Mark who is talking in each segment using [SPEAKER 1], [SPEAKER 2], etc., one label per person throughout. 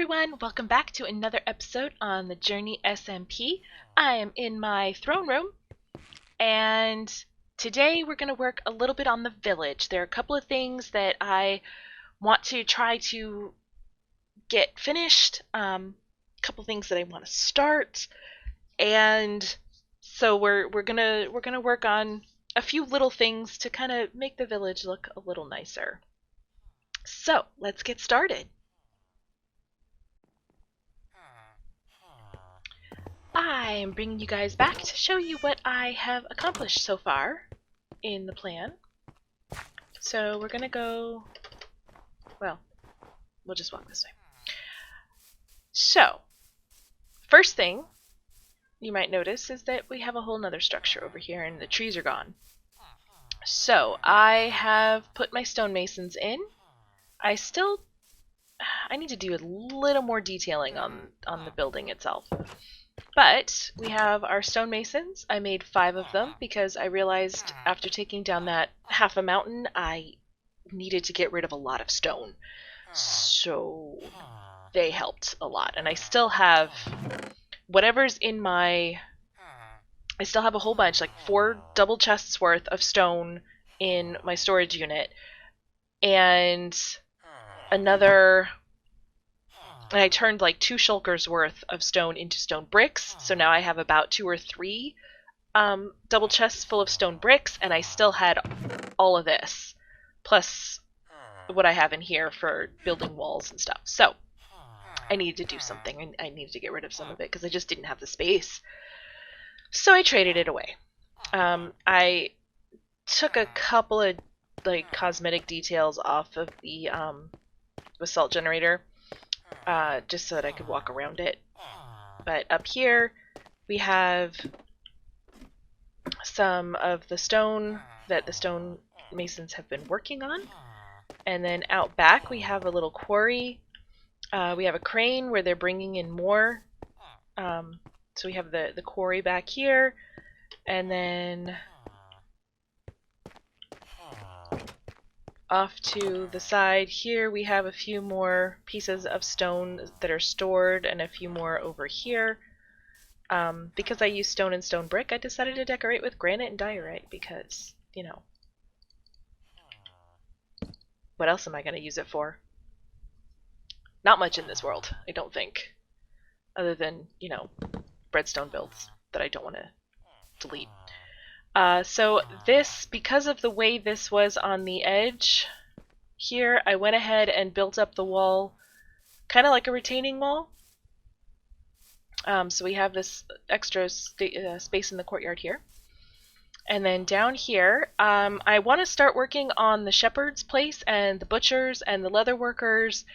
[SPEAKER 1] everyone, welcome back to another episode on the Journey SMP. I am in my throne room, and today we're going to work a little bit on the village. There are a couple of things that I want to try to get finished, a couple of things that I want to start, and so we're gonna work on a few little things to kind of make the village look a little nicer. So let's get started. I am bringing you guys back to show you what I have accomplished so far in the plan. So we're gonna go, well, we'll just walk this way. So, first thing you might notice is that we have a whole nother structure over here and the trees are gone. So I have put my stonemasons in. I need to do a little more detailing on the building itself. But we have our stonemasons. I made 5 of them because I realized after taking down that half a mountain, I needed to get rid of a lot of stone. So they helped a lot. And I still have whatever's in my... I still have a whole bunch, like 4 double chests worth of stone in my storage unit. And another... And I turned like 2 shulkers worth of stone into stone bricks, so now I have about 2 or 3 double chests full of stone bricks, and I still had all of this, plus what I have in here for building walls and stuff. So I needed to do something. I needed to get rid of some of it because I just didn't have the space. So I traded it away. I took a couple of like cosmetic details off of the basalt generator. Just so that I could walk around it. But up here we have some of the stone that the stone masons have been working on. And then out back we have a little quarry. We have a crane where they're bringing in more. So we have the quarry back here. And then off to the side here we have a few more pieces of stone that are stored and a few more over here. Because I use stone and stone brick, I decided to decorate with granite and diorite because, you know, what else am I going to use it for? Not much in this world, I don't think. Other than, you know, redstone builds that I don't want to delete. So this, because of the way this was on the edge here, I went ahead and built up the wall kind of like a retaining wall. So we have this extra space in the courtyard here. And then down here, I want to start working on the shepherd's place and the butchers and the leather workers.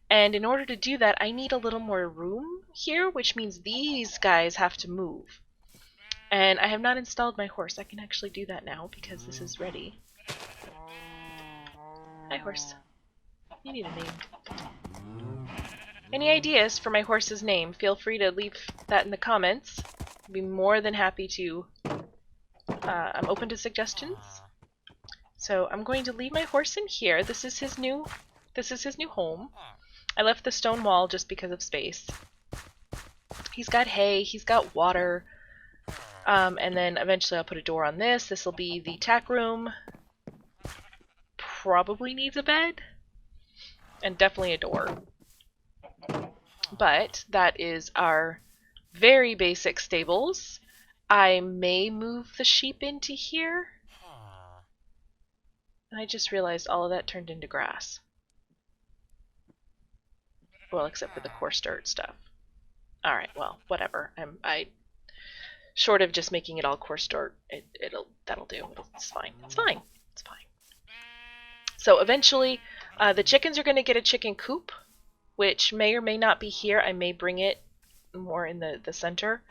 [SPEAKER 1] And in order to do that, I need a little more room here, which means these guys have to move. And I have not installed my horse. I can actually do that now because this is ready. Hi, horse. You need a name. Any ideas for my horse's name? Feel free to leave that in the comments. I'd be more than happy to. I'm open to suggestions. So I'm going to leave my horse in here. This is his new home. I left the stone wall just because of space. He's got hay. He's got water. And then eventually I'll put a door on this. This will be the tack room. Probably needs a bed. And definitely a door. But that is our very basic stables. I may move the sheep into here. And I just realized all of that turned into grass. Well, except for the coarse dirt stuff. Alright, well, whatever. Short of just making it all coarse dirt, that'll do. It's fine. It's fine. It's fine. So eventually, the chickens are going to get a chicken coop, which may or may not be here. I may bring it more in the center.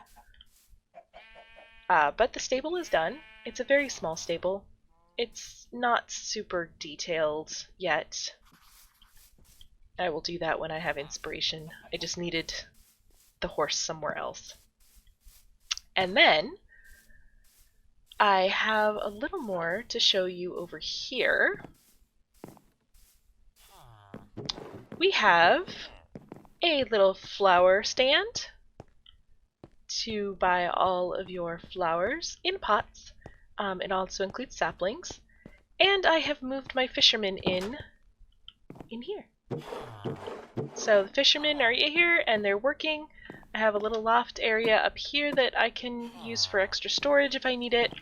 [SPEAKER 1] But the stable is done. It's a very small stable. It's not super detailed yet. I will do that when I have inspiration. I just needed the horse somewhere else. And then I have a little more to show you over here. We have a little flower stand to buy all of your flowers in pots. It also includes saplings. And I have moved my fishermen in here. So the fishermen are here and they're working. I have a little loft area up here that I can use for extra storage if I need it.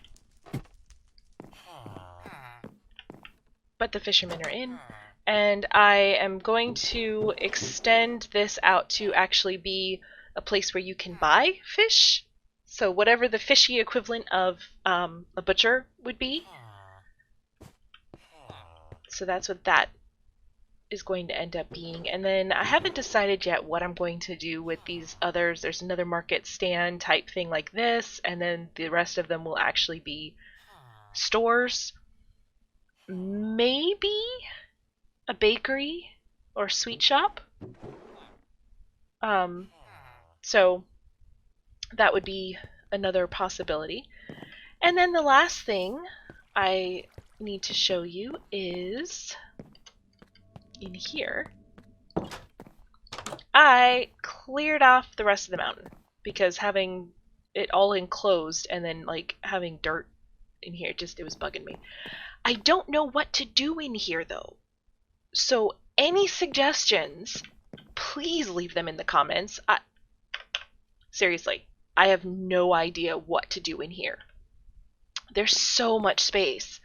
[SPEAKER 1] But the fishermen are in. And I am going to extend this out to actually be a place where you can buy fish. So whatever the fishy equivalent of a butcher would be. So that's what that is going to end up being. And then I haven't decided yet what I'm going to do with these others. There's another market stand type thing like this, and then the rest of them will actually be stores. Maybe a bakery or sweet shop. So that would be another possibility. And then the last thing I need to show you is in here. I cleared off the rest of the mountain because having it all enclosed and then like having dirt in here, it was bugging me. I don't know what to do in here though. So any suggestions, please leave them in the comments. Seriously, I have no idea what to do in here. There's so much space.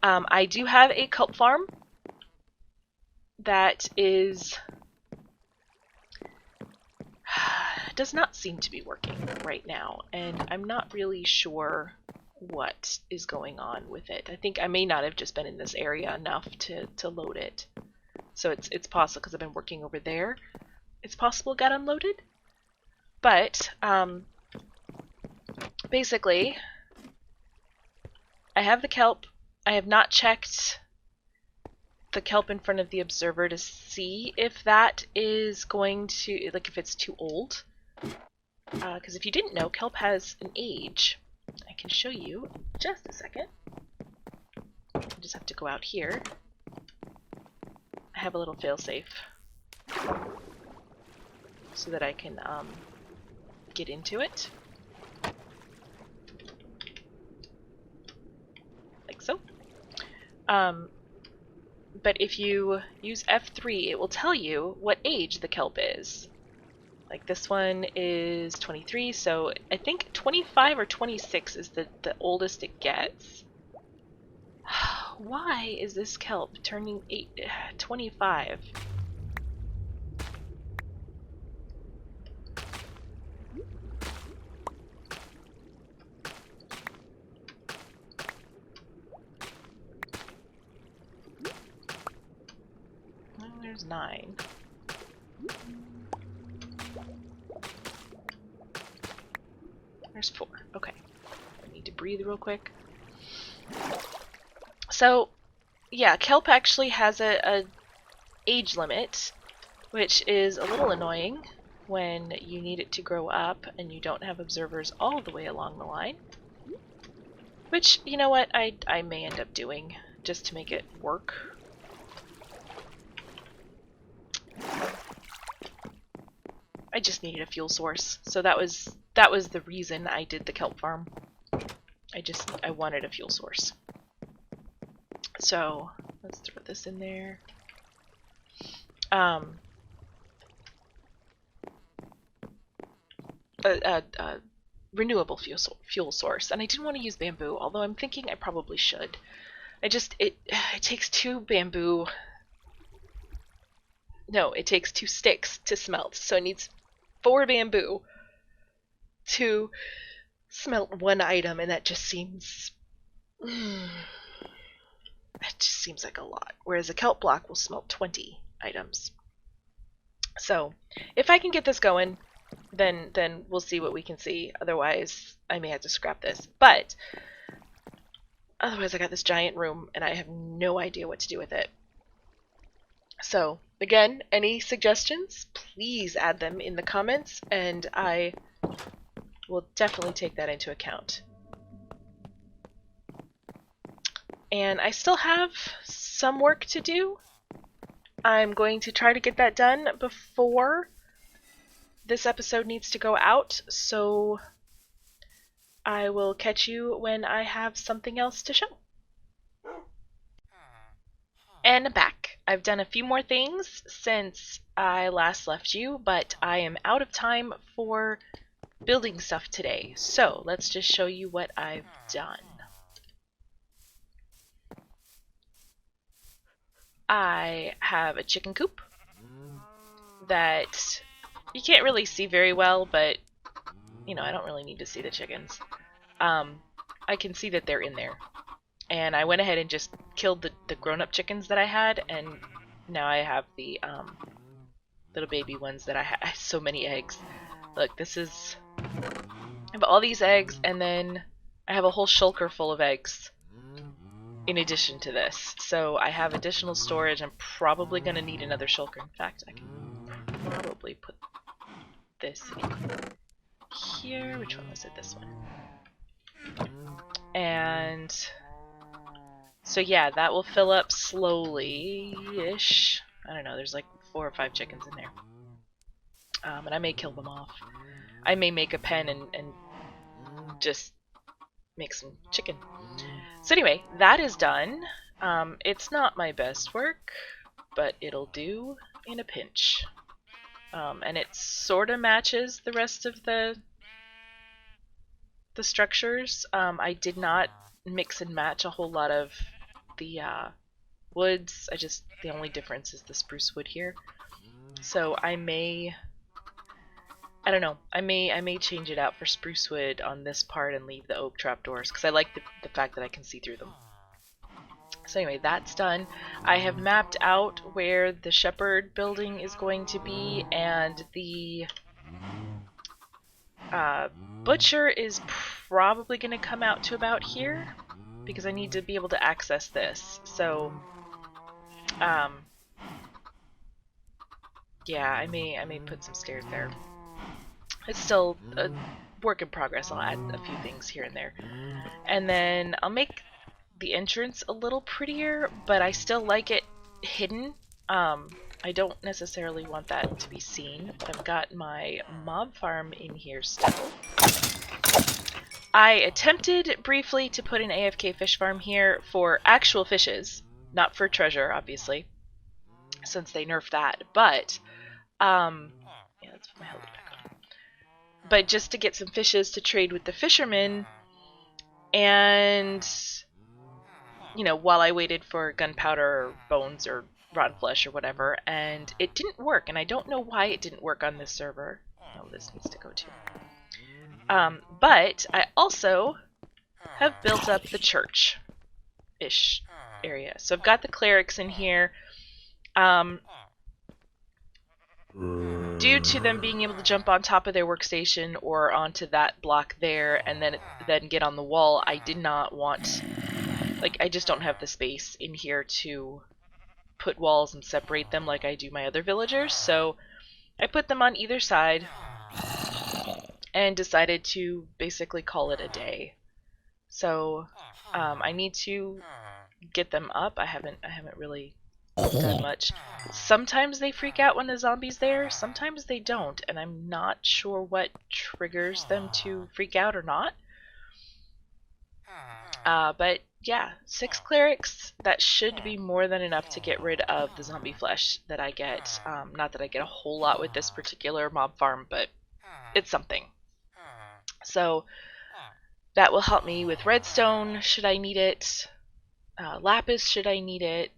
[SPEAKER 1] I do have a kelp farm that does not seem to be working right now, and I'm not really sure what is going on with it. I think I may not have just been in this area enough to load it. So it's possible because I've been working over there. It's possible it got unloaded. But basically, I have the kelp. I have not checked the kelp in front of the observer to see if that is going to, like, if it's too old. Because if you didn't know, kelp has an age. I can show you in just a second. I just have to go out here. I have a little failsafe so that I can get into it. Like so. But if you use F3, it will tell you what age the kelp is. Like this one is 23, so I think 25 or 26 is the oldest it gets. Why is this kelp turning 25? Well, there's 9. There's 4. Okay. I need to breathe real quick. So, yeah, kelp actually has a age limit, which is a little annoying when you need it to grow up and you don't have observers all the way along the line. Which, you know what, I may end up doing just to make it work. I just needed a fuel source, so that was the reason I did the kelp farm. I wanted a fuel source. So let's throw this in there. Renewable fuel source, and I didn't want to use bamboo, although I'm thinking I probably should. It takes 2 bamboo. No, it takes 2 sticks to smelt, so it needs 4 bamboo to smelt 1 item, and that just seems like a lot. Whereas a kelp block will smelt 20 items. So if I can get this going, then we'll see what we can see. Otherwise, I may have to scrap this. But otherwise, I got this giant room, and I have no idea what to do with it. So again, any suggestions, please add them in the comments, and I will definitely take that into account. And I still have some work to do. I'm going to try to get that done before this episode needs to go out, so I will catch you when I have something else to show. And I'm back. I've done a few more things since I last left you, but I am out of time for building stuff today. So let's just show you what I've done. I have a chicken coop that you can't really see very well, but you know, I don't really need to see the chickens. I can see that they're in there. And I went ahead and just killed the grown-up chickens that I had, and now I have the little baby ones that I have so many eggs. Look, this is... I have all these eggs, and then I have a whole shulker full of eggs in addition to this. So I have additional storage. I'm probably going to need another shulker. In fact, I can probably put this in here. Which one was it? This one. And... so yeah, that will fill up slowly-ish. I don't know, there's like 4 or 5 chickens in there. And I may kill them off. I may make a pen and just make some chicken. So anyway, that is done. It's not my best work, but it'll do in a pinch. And it sort of matches the rest of the structures. I did not mix and match a whole lot of the woods. The only difference is the spruce wood here. So I don't know, I may change it out for spruce wood on this part and leave the oak trapdoors, because I like the fact that I can see through them. So anyway, that's done. I have mapped out where the shepherd building is going to be, and the butcher is probably going to come out to about here, because I need to be able to access this. So, yeah, I may put some stairs there. It's still a work in progress. I'll add a few things here and there. And then I'll make the entrance a little prettier, but I still like it hidden. I don't necessarily want that to be seen, but I've got my mob farm in here still. I attempted briefly to put an AFK fish farm here for actual fishes, not for treasure, obviously, since they nerfed that, but, yeah, let's put my helmet back on. But just to get some fishes to trade with the fishermen, and, you know, while I waited for gunpowder or bones or rotten flesh or whatever, and it didn't work, and I don't know why it didn't work on this server. Oh, this needs to go too. But I also have built up the church-ish area. So I've got the clerics in here. Due to them being able to jump on top of their workstation or onto that block there and then get on the wall, I did not want... like, I just don't have the space in here to put walls and separate them like I do my other villagers. So I put them on either side and decided to basically call it a day. So I need to get them up. I haven't really done much. Sometimes they freak out when the zombie's there, sometimes they don't, and I'm not sure what triggers them to freak out or not. But yeah, 6 clerics, that should be more than enough to get rid of the zombie flesh that I get. Not that I get a whole lot with this particular mob farm, but it's something. So that will help me with redstone, should I need it. Lapis, should I need it.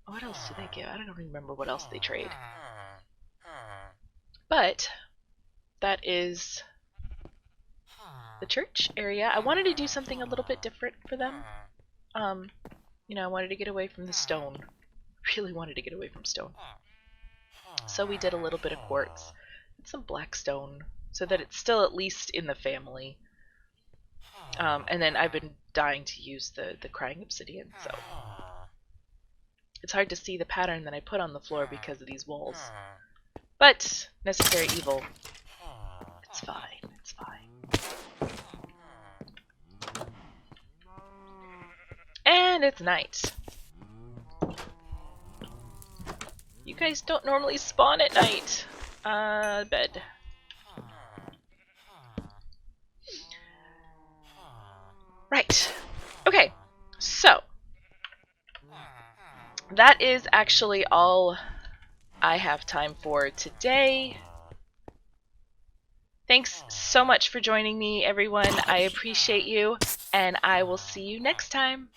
[SPEAKER 1] What else do they give? I don't remember what else they trade. But that is the church area. I wanted to do something a little bit different for them. You know, I wanted to get away from the stone. Really wanted to get away from stone. So we did a little bit of quartz and some black stone, so that it's still at least in the family. And then I've been dying to use the crying obsidian, so it's hard to see the pattern that I put on the floor because of these walls. But necessary evil. It's fine, it's fine. And it's night. You guys don't normally spawn at night. Bed. Right. Okay. So that is actually all I have time for today. Thanks so much for joining me, everyone. I appreciate you, and I will see you next time.